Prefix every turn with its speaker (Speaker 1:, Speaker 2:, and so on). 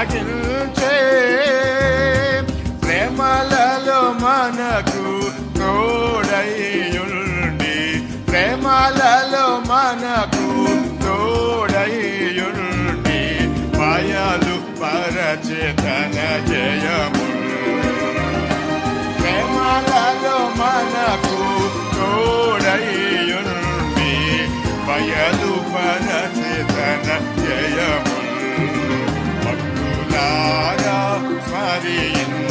Speaker 1: తొలగించే ప్రేమలలో మనకు తోడైయుండి ప్రేమలలో మనకు తోడైయుండి బయలు పరచేతన జయము ప్రేమలలో మనకు తోడైయుండి బయలు పరచేతన జయము భక్తులారా స్మరించు